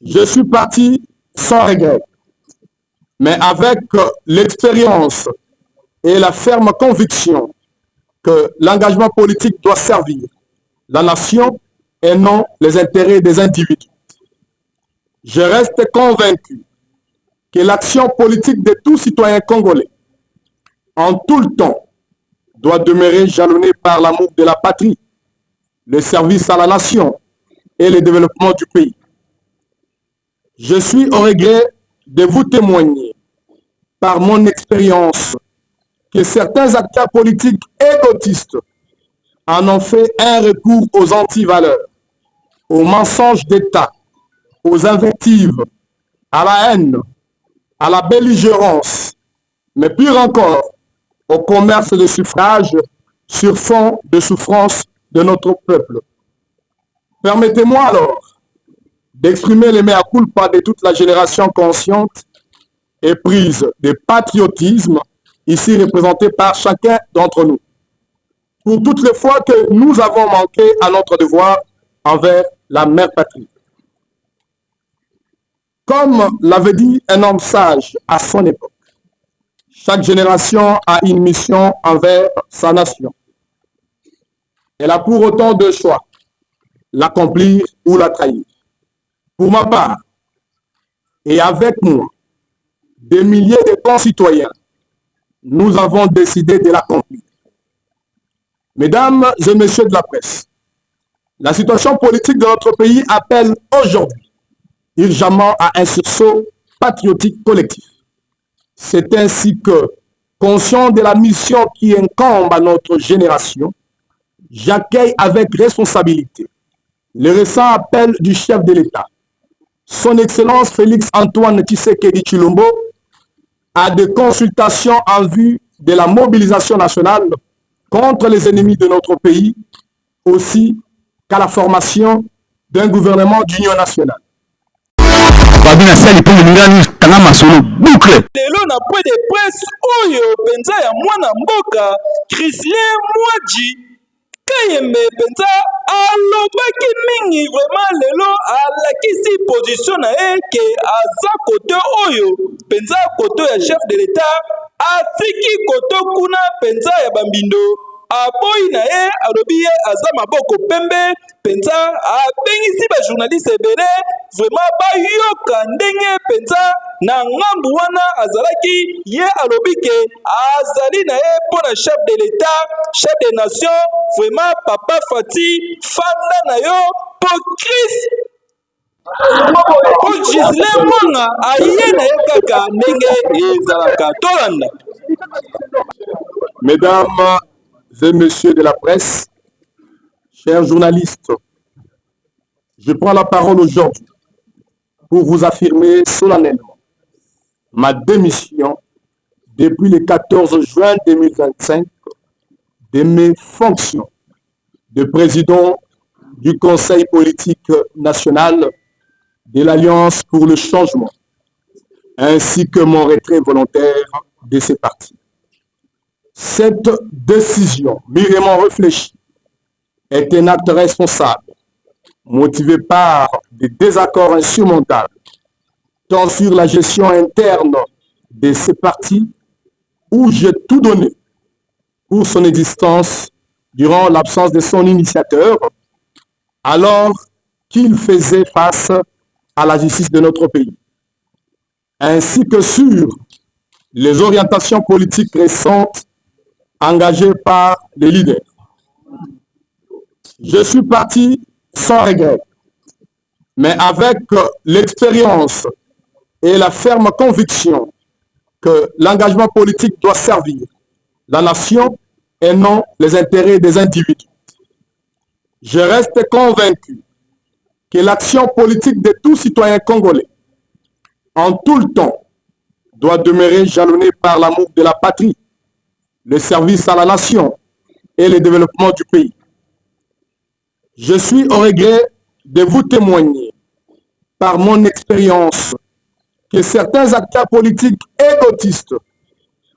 Je suis parti sans regret, mais avec l'expérience et la ferme conviction que l'engagement politique doit servir la nation et non les intérêts des individus. Je reste convaincu que l'action politique de tout citoyen congolais, en tout le temps, doit demeurer jalonnée par l'amour de la patrie, le service à la nation et le développement du pays. Je suis au regret de vous témoigner par mon expérience que certains acteurs politiques égotistes en ont fait un recours aux antivaleurs, aux mensonges d'État, aux invectives, à la haine, à la belligérance, mais pire encore, au commerce de suffrage sur fond de souffrance de notre peuple. Permettez-moi alors d'exprimer les mea culpa de toute la génération consciente et prise de patriotisme ici représentée par chacun d'entre nous, pour toutes les fois que nous avons manqué à notre devoir envers la mère patrie. Comme l'avait dit un homme sage à son époque, chaque génération a une mission envers sa nation. Elle a pour autant deux choix, l'accomplir ou la trahir. Pour ma part, et avec moi, des milliers de concitoyens, nous avons décidé de l'accomplir. Mesdames et messieurs de la presse, la situation politique de notre pays appelle aujourd'hui urgemment à un sursaut patriotique collectif. C'est ainsi que, conscient de la mission qui incombe à notre génération, j'accueille avec responsabilité le récent appel du chef de l'État, Son Excellence Félix Antoine Tshisekedi Tshilombo, à des consultations en vue de la mobilisation nationale contre les ennemis de notre pays, aussi qu'à la formation d'un gouvernement d'union nationale. Lelo na point de presse oyo penza ya mwana mboka Chrislien Mwadji Kayembe penza alobaki mingi vraiment lelo alakisi position na ye ke aza kote oyo penza kote ya chef de l'État atiki kote kuna penza ya bambindo aboyi na ye alobi ye aza maboko pembe penza abengisi ba journaliste ebele vraiment bayoka ndenge penza na ngambu wana azalaki ye alobi ke azali na ye mpona chef de l'État chef de nation vraiment papa Fati fanda na yo po Chris po Gisle Mwanga aye na ye kaka ndenge ezalaka tolanda. Mesdames et messieurs de la presse, chers journalistes, je prends la parole aujourd'hui pour vous affirmer solennellement ma démission depuis le 14 juin 2025 de mes fonctions de président du Conseil politique national de l'Alliance pour le changement, ainsi que mon retrait volontaire de ces partis. Cette décision mûrement réfléchie est un acte responsable, motivé par des désaccords insurmontables, tant sur la gestion interne de ces partis, où j'ai tout donné pour son existence durant l'absence de son initiateur, alors qu'il faisait face à la justice de notre pays, ainsi que sur les orientations politiques récentes engagées par les leaders. Je suis parti sans regret, mais avec l'expérience et la ferme conviction que l'engagement politique doit servir la nation et non les intérêts des individus. Je reste convaincu que l'action politique de tout citoyen congolais, en tout le temps, doit demeurer jalonnée par l'amour de la patrie, le service à la nation et le développement du pays. Je suis au regret de vous témoigner par mon expérience que certains acteurs politiques égotistes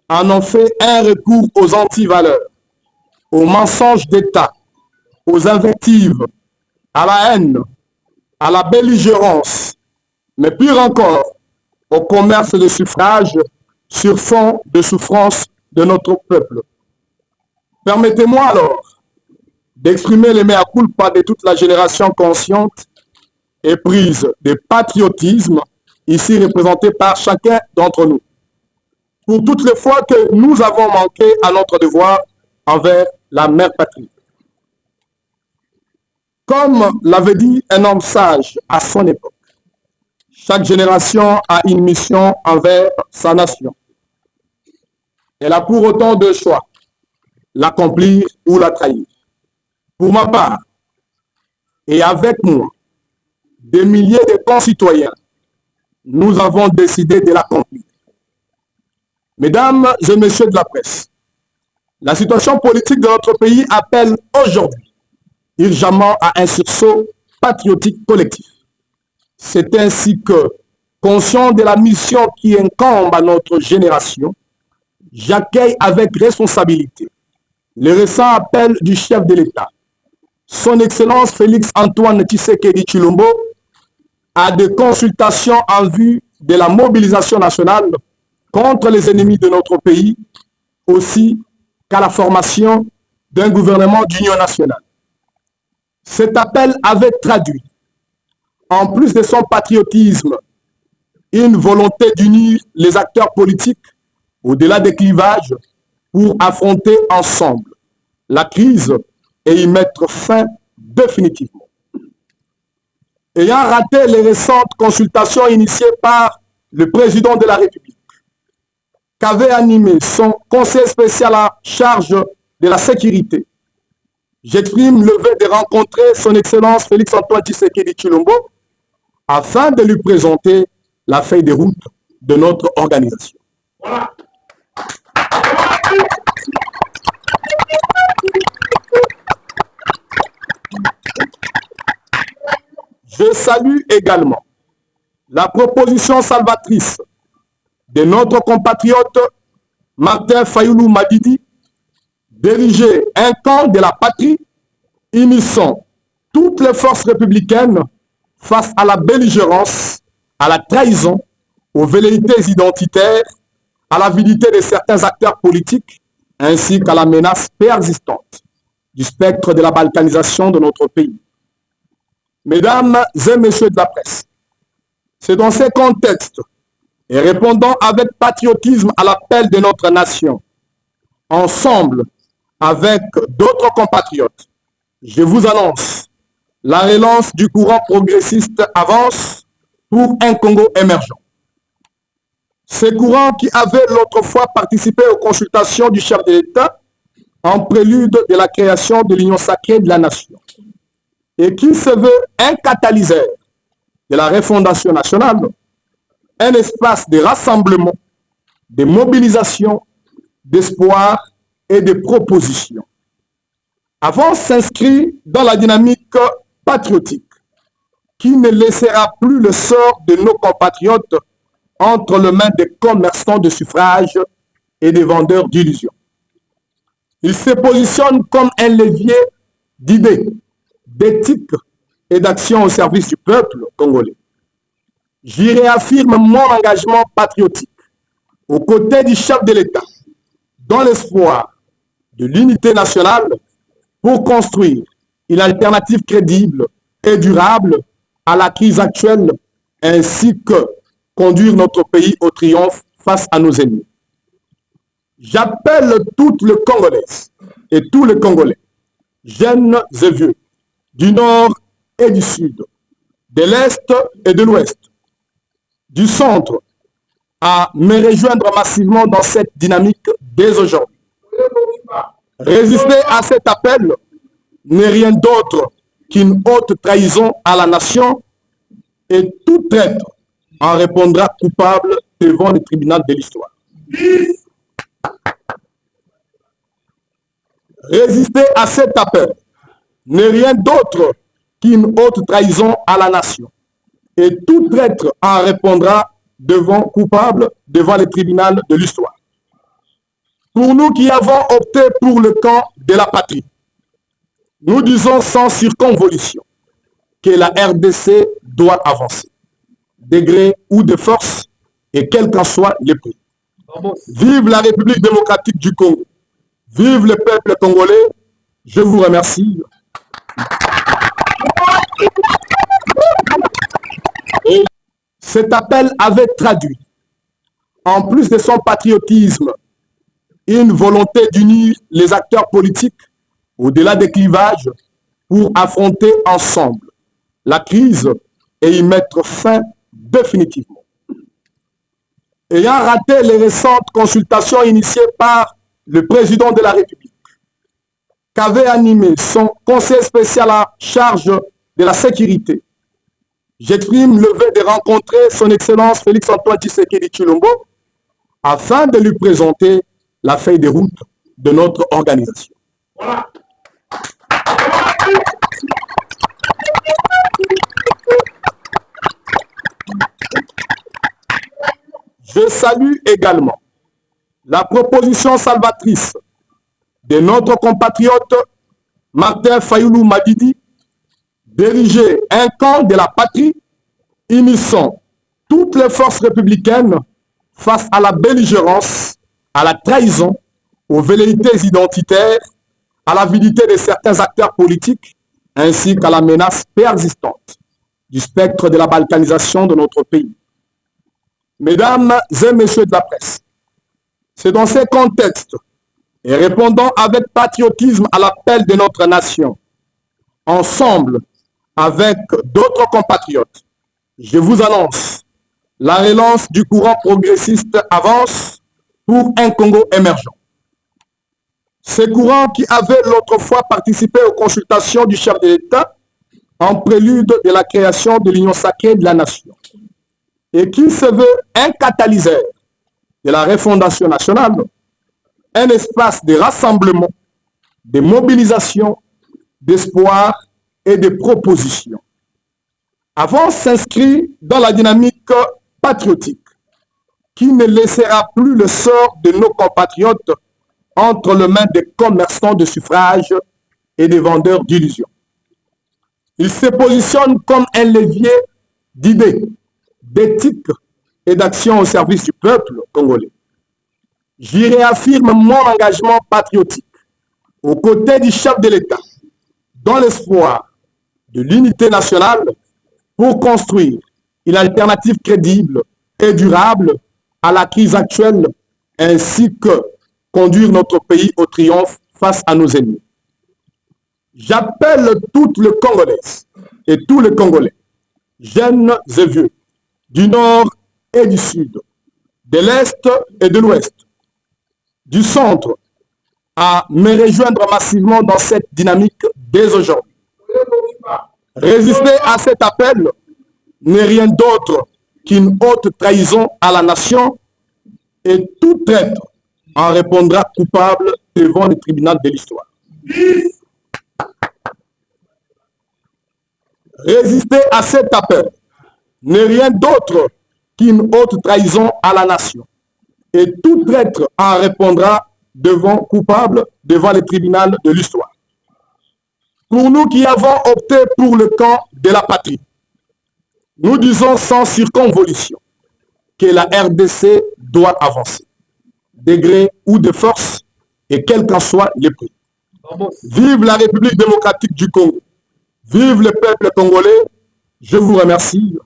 en ont fait un recours aux antivaleurs, aux mensonges d'État, aux invectives, à la haine, à la belligérance, mais pire encore, au commerce de suffrage sur fond de souffrance de notre peuple. Permettez-moi alors d'exprimer les mea culpa de toute la génération consciente et prise de patriotisme ici représentée par chacun d'entre nous, pour toutes les fois que nous avons manqué à notre devoir envers la mère patrie. Comme l'avait dit un homme sage à son époque, chaque génération a une mission envers sa nation. Elle a pour autant deux choix, l'accomplir ou la trahir. Pour ma part, et avec moi, des milliers de concitoyens, nous avons décidé de l'accomplir. Mesdames et messieurs de la presse, la situation politique de notre pays appelle aujourd'hui urgemment à un sursaut patriotique collectif. C'est ainsi que, conscient de la mission qui incombe à notre génération, j'accueille avec responsabilité le récent appel du chef de l'État, Son Excellence Félix Antoine Tshisekedi Tshilombo, à des consultations en vue de la mobilisation nationale contre les ennemis de notre pays, aussi qu'à la formation d'un gouvernement d'union nationale. Cet appel avait traduit, en plus de son patriotisme, une volonté d'unir les acteurs politiques au-delà des clivages pour affronter ensemble la crise et y mettre fin définitivement. Ayant raté les récentes consultations initiées par le président de la République, qu'avait animé son conseil spécial à charge de la sécurité, j'exprime le vœu de rencontrer son Excellence Félix Antoine Tshisekedi Tshilombo afin de lui présenter la feuille de route de notre organisation. Voilà. Je salue également la proposition salvatrice de notre compatriote Martin Fayoulou Madidi d'ériger un camp de la patrie unissant toutes les forces républicaines face à la belligérance, à la trahison, aux velléités identitaires, à l'avidité de certains acteurs politiques, ainsi qu'à la menace persistante du spectre de la balkanisation de notre pays. Mesdames et messieurs de la presse, c'est dans ces contextes et répondant avec patriotisme à l'appel de notre nation, ensemble avec d'autres compatriotes, je vous annonce la relance du courant progressiste avance pour un Congo émergent. Ce courant qui avait l'autre fois participé aux consultations du chef de l'État en prélude de la création de l'Union sacrée de la nation et qui se veut un catalyseur de la refondation nationale, un espace de rassemblement, de mobilisation, d'espoir et de propositions. Avance s'inscrit dans la dynamique patriotique qui ne laissera plus le sort de nos compatriotes entre les mains des commerçants de suffrage et des vendeurs d'illusions. Il se positionne comme un levier d'idées, d'éthique et d'action au service du peuple congolais. J'y réaffirme mon engagement patriotique aux côtés du chef de l'État, dans l'espoir de l'unité nationale pour construire une alternative crédible et durable à la crise actuelle, ainsi que conduire notre pays au triomphe face à nos ennemis. J'appelle toutes les Congolaises et tous les Congolais, jeunes et vieux, du nord et du sud, de l'est et de l'ouest, du centre, à me rejoindre massivement dans cette dynamique dès aujourd'hui. Résister à cet appel n'est rien d'autre qu'une haute trahison à la nation et tout traître en répondra coupable devant le tribunal de l'histoire. Résister à cet appel n'est rien d'autre qu'une haute trahison à la nation. Et tout traître en répondra coupable devant le tribunal de l'histoire. Pour nous qui avons opté pour le camp de la patrie, nous disons sans circonvolution que la RDC doit avancer. de gré ou de force, et quels qu'en soient les prix. Vive la République démocratique du Congo. Vive le peuple congolais. Je vous remercie. Et cet appel avait traduit, en plus de son patriotisme, une volonté d'unir les acteurs politiques au-delà des clivages pour affronter ensemble la crise et y mettre fin définitivement. Ayant raté les récentes consultations initiées par le président de la République, qu'avait animé son conseil spécial en charge de la sécurité, j'exprime le vœu de rencontrer son Excellence Félix-Antoine Tshisekedi Tshilombo afin de lui présenter la feuille de route de notre organisation. Voilà. Je salue également la proposition salvatrice de notre compatriote Martin Fayoulou Madidi d'ériger un camp de la patrie unissant toutes les forces républicaines face à la belligérance, à la trahison, aux velléités identitaires, à l'avidité de certains acteurs politiques, ainsi qu'à la menace persistante du spectre de la balkanisation de notre pays. Mesdames et messieurs de la presse, c'est dans ces contextes et répondant avec patriotisme à l'appel de notre nation, ensemble avec d'autres compatriotes, je vous annonce la relance du courant progressiste avance pour un Congo émergent. Ce courant qui avait l'autre fois participé aux consultations du chef de l'État en prélude de la création de l'Union sacrée de la nation et qui se veut un catalyseur de la refondation nationale, un espace de rassemblement, de mobilisation, d'espoir et de propositions. Avance s'inscrit dans la dynamique patriotique qui ne laissera plus le sort de nos compatriotes entre les mains des commerçants de suffrage et des vendeurs d'illusions. Il se positionne comme un levier d'idées, d'éthique et d'action au service du peuple congolais. J'y réaffirme mon engagement patriotique aux côtés du chef de l'État, dans l'espoir de l'unité nationale pour construire une alternative crédible et durable à la crise actuelle, ainsi que conduire notre pays au triomphe face à nos ennemis. J'appelle toutes les Congolaises et tous les Congolais, jeunes et vieux, du nord et du sud, de l'est et de l'ouest, du centre, à me rejoindre massivement dans cette dynamique dès aujourd'hui. Résister à cet appel n'est rien d'autre qu'une haute trahison à la nation et tout traître en répondra coupable devant le tribunal de l'histoire. Résister à cet appel n'est rien d'autre qu'une haute trahison à la nation et tout traître en répondra coupable devant le tribunal de l'histoire. Pour nous qui avons opté pour le camp de la patrie, nous disons sans circonvolution que la RDC doit avancer, de gré ou de force, et quel qu'en soit le prix. Vive la République démocratique du Congo. Vive le peuple congolais. Je vous remercie.